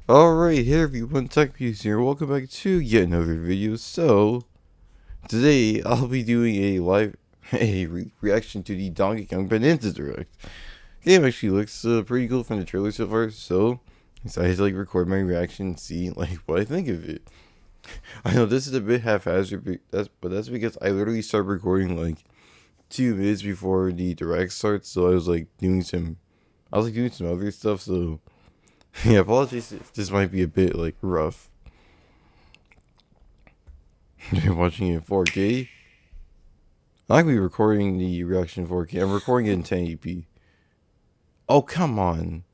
Alright, hey everyone, TechPews here. Welcome back to yet another video. So, today I'll be doing a live reaction to the Donkey Kong Bananza Direct. The game actually looks pretty cool from the trailer so far, so I decided to record my reaction and see what I think of it. I know this is a bit haphazard, but that's because I literally started recording 2 minutes before the direct starts, so I was doing some other stuff, so yeah, apologies if this might be a bit rough. You're watching it in 4K. I might be recording the reaction in 4K. I'm recording it in 1080p. Oh, come on.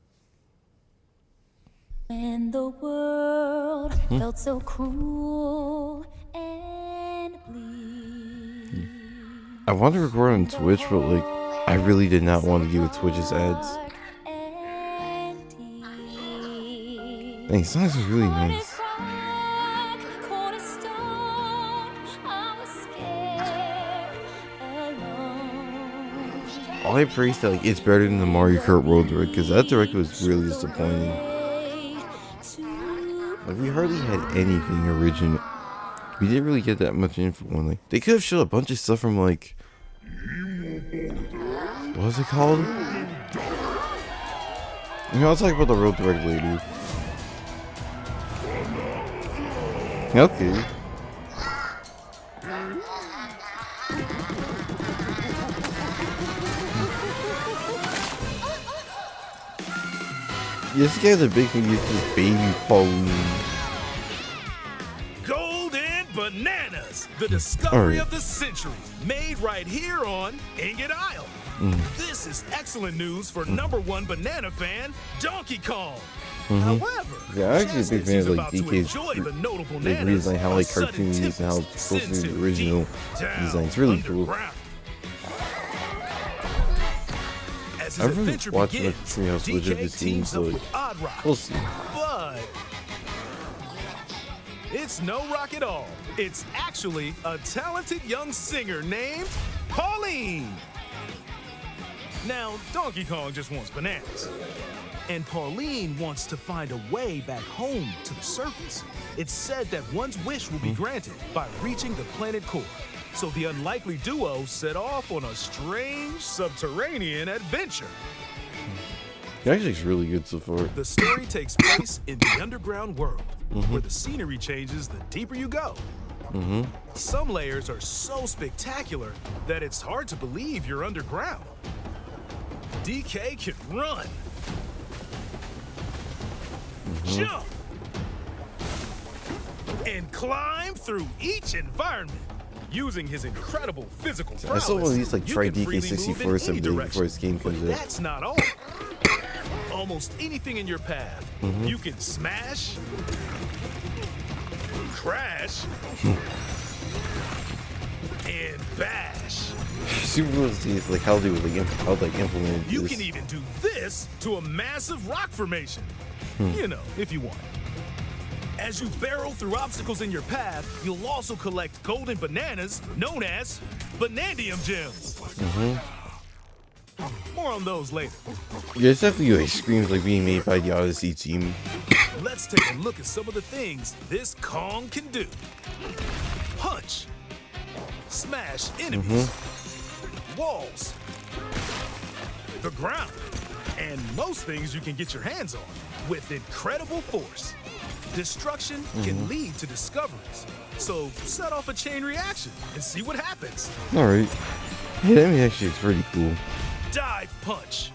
When the world felt so cruel and bleak. I wanted to record on Twitch, but I really did not want to deal with Twitch's ads. Dang, songs are really nice. All I praise that it's better than the Mario Kart World Direct, because that direct was really disappointing. We hardly had anything original. We didn't really get that much info on they could have showed a bunch of stuff from what was it called? I'll talk about the World Direct later. Okay. This guy's a big thing. He's this baby Pauline. Golden Bananas, the discovery of the century, made right here on Ingot Isle. This is excellent news for #1 banana fan, Donkey Kong. However, yeah, I'm actually a big fan of DK's reason how cartoons and how close to the original design. It's really cool. I've really watched much Treehouse Legend this game, so we'll see. But it's no rock at all. It's actually a talented young singer named Pauline. Now, Donkey Kong just wants bananas. And Pauline wants to find a way back home to the surface. It's said that one's wish will be granted by reaching the planet core. So the unlikely duo set off on a strange subterranean adventure. It actually looks really good so far. The story takes place in the underground world, where the scenery changes the deeper you go. Some layers are so spectacular that it's hard to believe you're underground. DK can run, jump, and climb through each environment. Using his incredible physical prowess, I saw one of these try DK64 someday before this game comes out. That's not all. Almost anything in your path, you can smash, crash, and bash. Super cool to see how they would implement this. You can even do this to a massive rock formation. You know, if you want. As you barrel through obstacles in your path, you'll also collect golden bananas known as Banandium gems. More on those later. Yeah, it's definitely screams being made by the Odyssey team. Let's take a look at some of the things this Kong can do. Punch. Smash enemies. Walls. The ground. And most things you can get your hands on with incredible force. Destruction can lead to discoveries, so set off a chain reaction and see what happens. Alright. Yeah, that actually is pretty cool. Dive punch.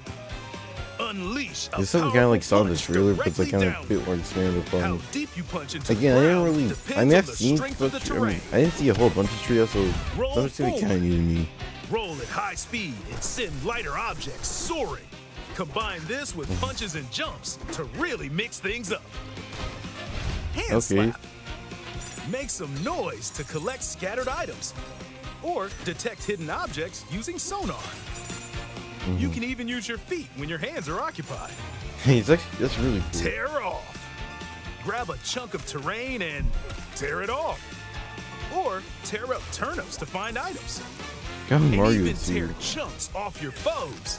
Unleash a It's something kind of saw in the trailer, but it's kind of a bit more expanded upon. How deep you punch into Again, the I didn't ground really. depends I mean, on I've the seen strength of the terrain. I didn't see a whole bunch of trios, so Roll that's kind of new to me. Roll at high speed and send lighter objects soaring. Combine this with punches and jumps to really mix things up. Hand slap. Make some noise to collect scattered items. Or detect hidden objects using sonar. You can even use your feet when your hands are occupied. That's really cool. Tear off. Grab a chunk of terrain and tear it off. Or tear up turnips to find items. And Mario even tear chunks off your foes.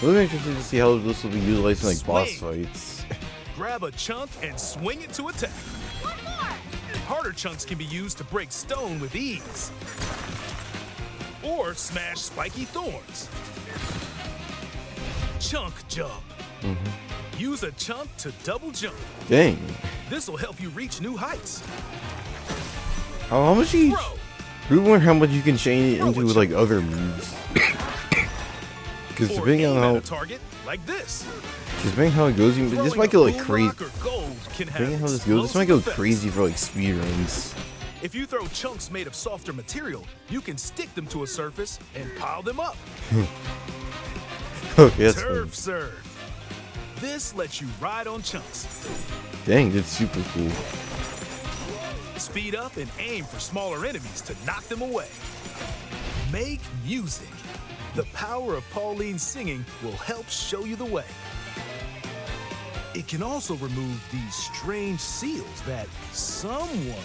It'll be interesting to see how this will be utilized in boss fights. grab a chunk and swing it to attack. One more. Harder chunks can be used to break stone with ease. Or smash spiky thorns. Chunk jump. Use a chunk to double jump. Dang. This will help you reach new heights. How much each? Throw. We wonder how much you can change it Throw a into chunk. like other moves. Because Or depending aim on at how, a target like this. it goes, this Throwing might a go like boom crazy. rock or gold can have Depending on how this goes, this might go explosive crazy effects. for like speed runs. If you throw chunks made of softer material, you can stick them to a surface and pile them up. Okay, that's fun. Turf serve. This lets you ride on chunks. Dang, that's super cool. Speed up and aim for smaller enemies to knock them away. Make music. The power of Pauline's singing will help show you the way. It can also remove these strange seals that someone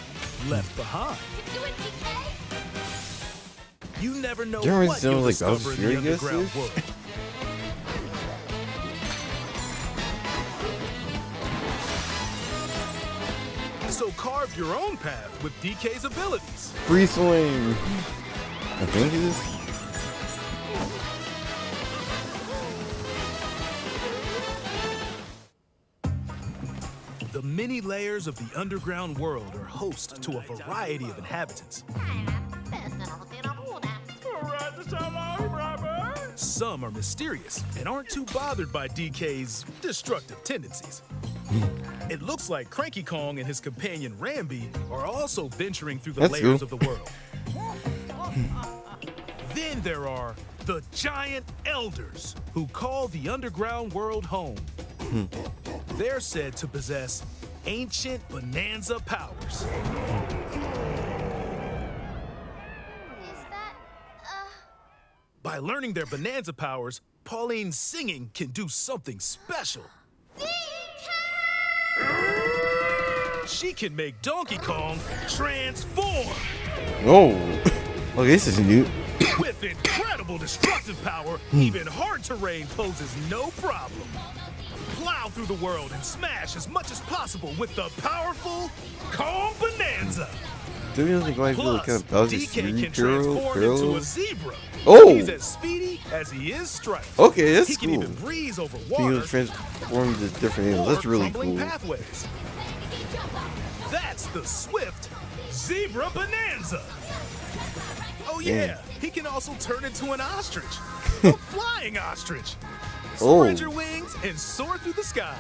left behind. You do it, DK. You never know Jeremy what sounds you'll like discover in Bowser's the Fury, I guess, underground is? world. So carve your own path with DK's abilities. Free swing. I think it is. The many layers of the underground world are host to a variety of inhabitants. Some are mysterious and aren't too bothered by DK's destructive tendencies. It looks like Cranky Kong and his companion Rambi are also venturing through the That's layers cool. of the world. Then there are the giant elders who call the underground world home. They're said to possess ancient Bananza powers. Is that, By learning their Bananza powers, Pauline's singing can do something special. She can make Donkey Kong transform. Oh. Okay, this is new. With incredible destructive power, even hard terrain poses no problem. Plow through the world and smash as much as possible with the powerful Kong Bananza. Do you think I feel like kind Plus, of Bowser DK Fury can transform into girl? a zebra. Oh! He's as speedy as he is striped. Okay, that's He can cool. even breeze over So water you transform into different animals. or That's really crumbling cool. pathways. That's the swift Zebra Bananza. Oh yeah, he can also turn into an ostrich. A flying ostrich. Oh. Spread your wings and soar through the sky.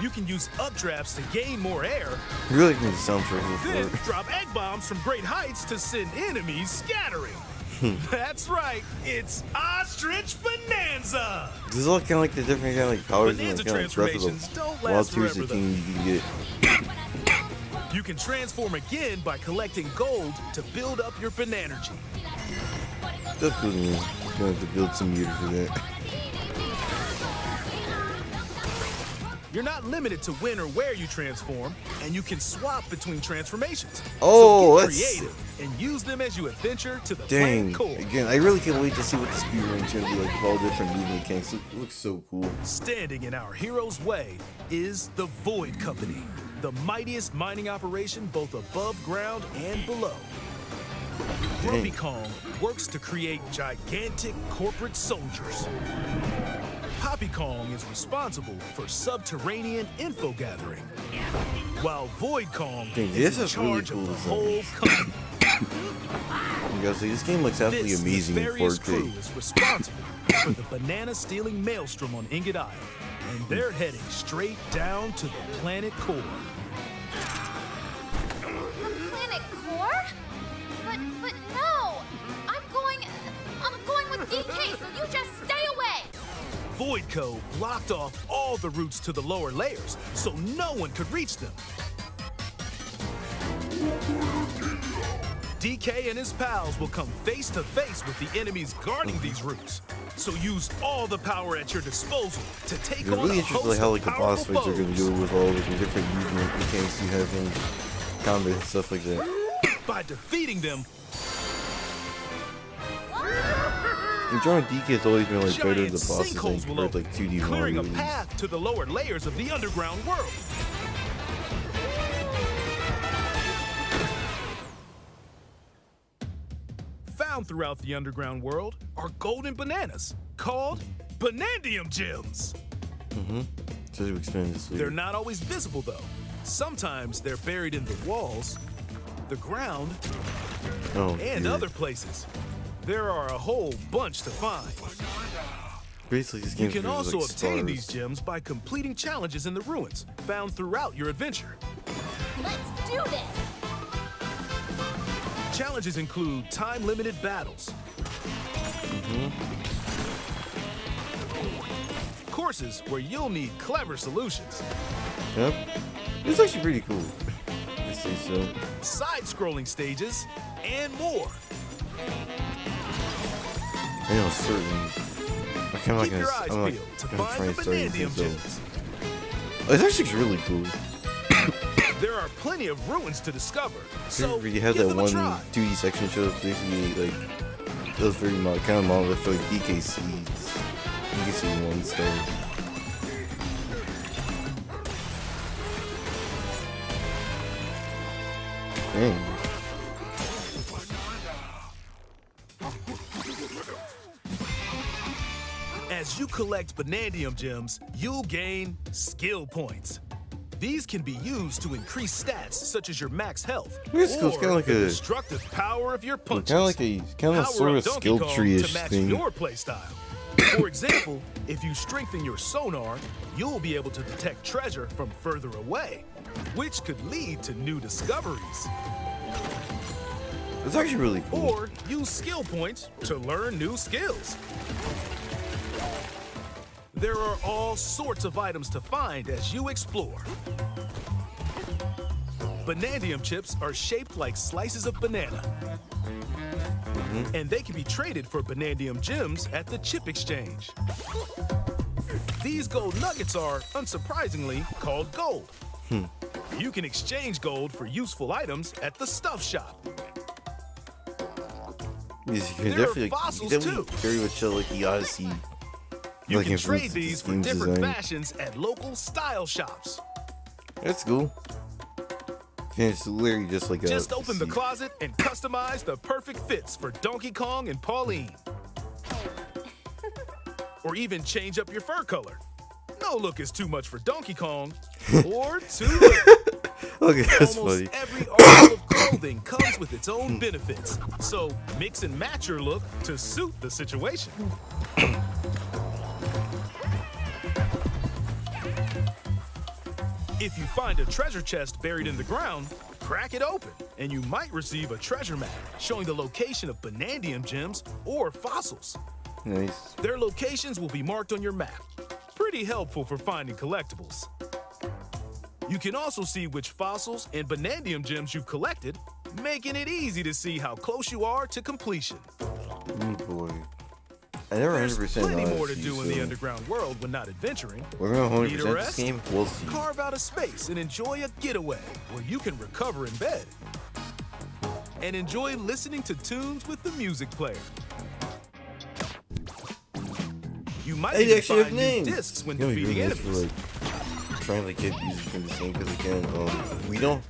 You can use updrafts to gain more air, You really need the soundtrack then for it. drop egg bombs from great heights to send enemies scattering. That's right, it's Ostrich Bananza! This is all kind of like the different kind of like powers and Bananza like, kind of Breath of transformations the don't Wild last Tears forever, of the King you can get. You can transform again by collecting gold to build up your Bananergy. That's cool to me. Gonna have to build some meter for that. You're not limited to when or where you transform, and you can swap between transformations. Oh, so get that's- creative and use them as you adventure to the Dang. planet core. Again, I really can't wait to see what the speedrun's gonna be like with all different movement mechanics. It looks so cool. Standing in our hero's way is the Void Company, the mightiest mining operation both above ground and below. Grumpy Kong works to create gigantic corporate soldiers. Poppy Kong is responsible for subterranean info gathering, while Void Kong Dang, this is in is really charge cool of the design. whole company. You guys see, this game looks absolutely This amazing in nefarious 4K. crew is responsible for the banana-stealing maelstrom on Ingot Isle, and they're heading straight down to the planet core. the planet core? But no! I'm going with DK, so you just stay away! Voidco blocked off all the routes to the lower layers, so no one could reach them. DK and his pals will come face to face with the enemies guarding these routes. So use all the power at your disposal to take It's on really a interesting host how of like the boss powerful fights are gonna foes. do with all like, the different movement mechanics you have in combat and stuff like that. By defeating them, And drawing DK has always been like better than Giant the bosses sinkholes than will compared to, open, like 2D clearing a Mario. path to the lower layers of the underground world. Found throughout the underground world are golden bananas called Banandium gems. So to explain this They're not always visible though. Sometimes they're buried in the walls, the ground, and other places. There are a whole bunch to find. Basically, this You game can also like obtain stars. these gems by completing challenges in the ruins found throughout your adventure. Let's do this! Challenges include time-limited battles, courses where you'll need clever solutions, Yep. It's actually pretty cool. I say so. side-scrolling stages, and more. I know certain. I kind of like Keep your eyes I'm like, peeled to I'm find trying the to start Banandium using so. gems. Oh, it's actually really cool. There are plenty of ruins to discover, so You had give that them a one try. 2D section show that's basically like those very kind of model for like DK seeds. You can see one star. Dang. As you collect Banandium gems, you'll gain skill points. These can be used to increase stats such as your max health It's cool. It's or kinda like the a- destructive power of your punches. Kind of like a Power sort up of Donkey skill Kong tree-ish to match thing. your playstyle. For example, if you strengthen your sonar, you'll be able to detect treasure from further away, which could lead to new discoveries. It's actually really cool. Or use skill points to learn new skills. There are all sorts of items to find as you explore. Banandium chips are shaped like slices of banana. And they can be traded for Banandium gems at the chip exchange. These gold nuggets are, unsurprisingly, called gold. You can exchange gold for useful items at the stuff shop. Yes, you can There are definitely, fossils, very much show like the Odyssey. You like can influence trade of these this for game's different design. fashions at local style shops. That's cool. Yeah, it's literally just like a. Just open the closet and customize the perfect fits for Donkey Kong and Pauline. Or even change up your fur color. No look is too much for Donkey Kong, or too little. Okay, that's Almost funny. every article of clothing comes with its own benefits, so mix and match your look to suit the situation. If you find a treasure chest buried in the ground, crack it open, and you might receive a treasure map showing the location of Banandium gems or fossils. Nice. Their locations will be marked on your map. Pretty helpful for finding collectibles. You can also see which fossils and Banandium gems you've collected, making it easy to see how close you are to completion. Oh boy. I never There's 100% plenty know more how to use do in the them. underground world when not adventuring. We're gonna Need a 100% this rest? game. We'll see. Carve out a space and enjoy a getaway where you can recover in bed. And enjoy listening to tunes with the music player. You might They even actually have find new names. discs when You know, defeating you're doing this enemies. for like trying to get music from this game because again, we don't.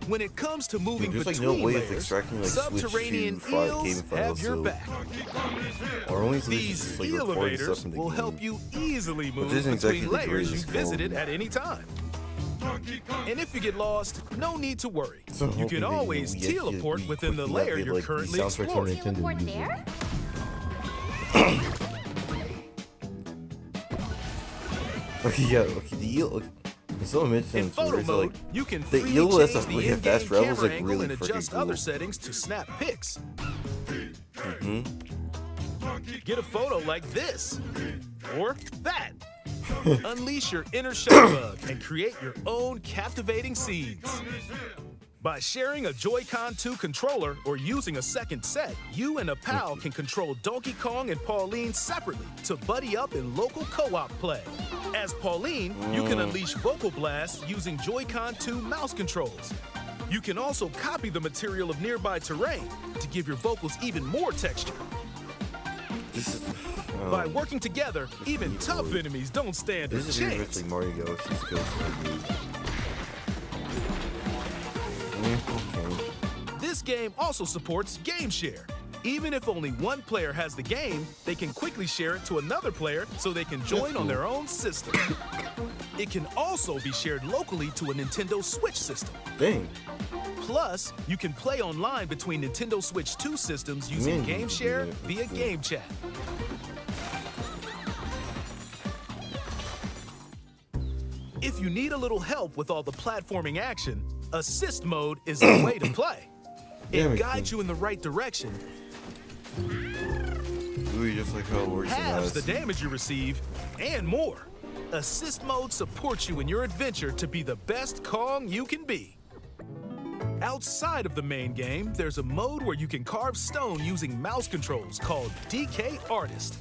When it comes to moving There's like between no way of layers, extracting like subterranean switch to game eels have files. your So back. our only solution is These just like recording elevators stuff in the will game. help you easily move isn't exactly between the layers you greatest visited quality. at any time. And if you get lost, no need to worry. So I'm You hoping can that, always we teleport within the layer you're currently exploring. Teleport there? Okay, yeah, okay, the eel. Okay. Someone mentioned In this, photo it's mode, like, you can the freely eel has change a the really in-game fast travels, camera like, angle really and freaking adjust cool. other settings to snap pics. Get a photo like this, or that. Unleash your inner shutterbug and create your own captivating scenes. By sharing a Joy-Con 2 controller or using a second set, you and a pal can control Donkey Kong and Pauline separately to buddy up in local co-op play. As Pauline, you can unleash vocal blasts using Joy-Con 2 mouse controls. You can also copy the material of nearby terrain to give your vocals even more texture. This is By working together, even tough Boy. enemies don't stand a This is very much chance. like Mario Galaxy's Ghost Mode. Okay. This game also supports Game Share. Even if only one player has the game, they can quickly share it to another player so they can join on their own system. It can also be shared locally to a Nintendo Switch system. Dang. Plus, you can play online between Nintendo Switch 2 systems using Man, Game Share yeah, via that's cool. Game Chat. If you need a little help with all the platforming action, Assist Mode is the way to play. Yeah, It makes guides sense. you in the right direction, Ooh, just like how it works in halves the last. damage you receive, and more. Assist Mode supports you in your adventure to be the best Kong you can be. Outside of the main game, there's a mode where you can carve stone using mouse controls called DK Artist.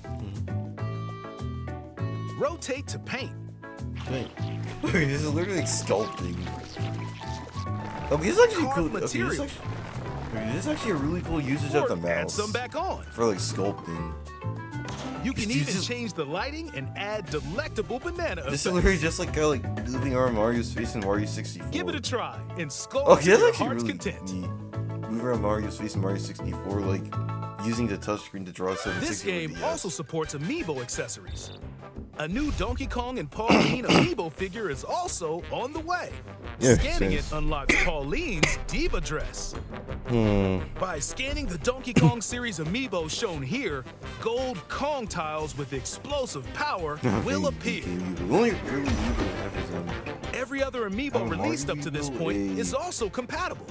Rotate to paint. Dang. This is literally like sculpting. Okay, this is actually Carved cool. Okay, material. this is actually a really cool usage of Or the add mouse some back on. for like sculpting. You can This even is- change the lighting and add delectable banana This is effects. literally just like kind of like moving around Mario's face in Mario 64. Give it a try and sculpt Okay, to that's your actually heart's really content. neat. Moving around Mario's face in Mario 64, like using the touchscreen to draw 760. This game with the also supports amiibo accessories. A new Donkey Kong and Pauline amiibo figure is also on the way. Yeah, Scanning sense. it unlocks Pauline's diva dress. Hmm. By scanning the Donkey Kong series amiibo shown here, gold Kong tiles with explosive power will appear. Only really amiibo have is Every other amiibo Oh, released up to this Amiibo, point eh. is also compatible.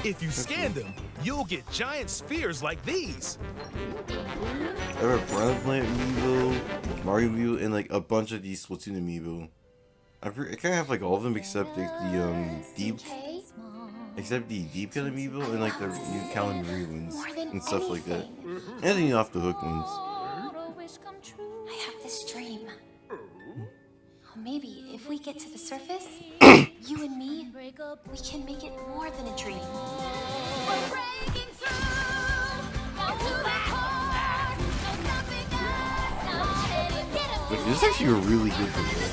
If you scan them, you'll get giant spheres like these. I have a Brown Plant amiibo, Mario amiibo, and like a bunch of these Splatoon amiibo. I kind of have like all of them except like, the deep, except the deep cut amiibo and like the new calamari ones and stuff like that, and the new off the hook ones. I have this dream. Oh, maybe if we get to the surface, you and me, we can make it more than a dream. We're breaking through, down to the core. No stopping us, not anymore. Like, this is actually a really good video.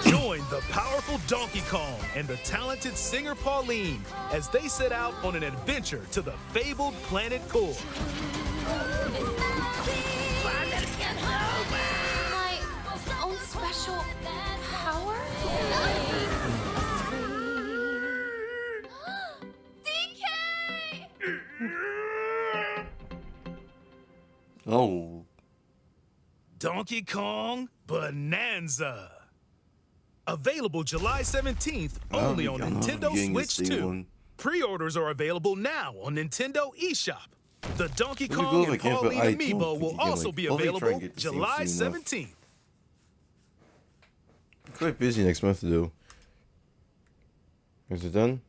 Join the powerful Donkey Kong and the talented singer Pauline as they set out on an adventure to the fabled planet core. My own special power? DK! Oh, Donkey Kong Bananza. Available July 17th only on I'm not Nintendo getting Switch this day 2. one. Pre-orders are available now on Nintendo eShop. The Donkey Let me go Kong if I and can, but Pauline I don't amiibo think will you can, also like, be hopefully try and available get this thing July soon enough. 17th. I'm quite busy next month though. Is it done?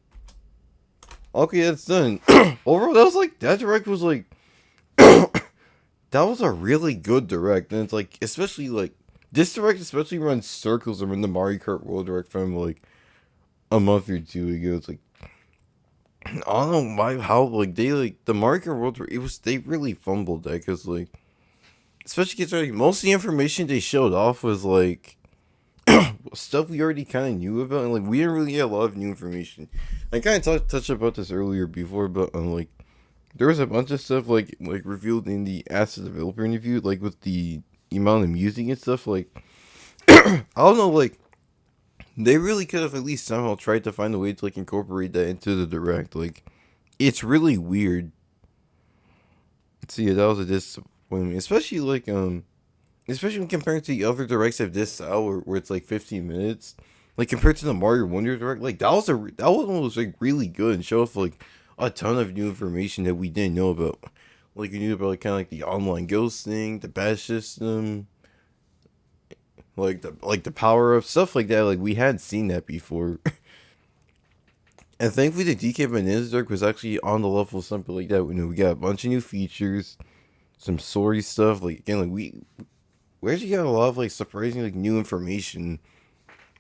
Okay, that's done. Overall, that was like that direct was like that was a really good direct, and it's like especially like this direct especially runs circles around the Mario Kart World Direct from like a month or two ago. It's like I don't know why how like they like the Mario Kart World Direct, they really fumbled that because like especially considering most of the information they showed off was like stuff we already kind of knew about, and like we didn't really get a lot of new information. I kind of touched about this earlier before, but like there was a bunch of stuff like revealed in the Ask the Developer interview, like with the amount of music and stuff. Like I don't know, like they really could have at least somehow tried to find a way to like incorporate that into the direct. Like it's really weird. So yeah, that was a disappointment, especially like especially when compared to the other directs of this style where it's like 15 minutes. Like compared to the Mario Wonder direct, like that one was like really good and showed off like a ton of new information that we didn't know about. Like we knew about like kind of like the online ghost thing, the badge system, like the power up stuff like that. Like we hadn't seen that before. And thankfully the DK Bananza Direct was actually on the level of something like that. You know, we got a bunch of new features, some story stuff. Like again, like we actually got a lot of like surprising like new information.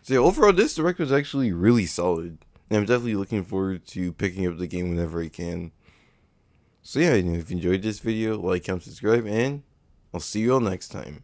So yeah, overall this direct was actually really solid. And I'm definitely looking forward to picking up the game whenever I can. So yeah, if you enjoyed this video, like, comment, subscribe, and I'll see you all next time.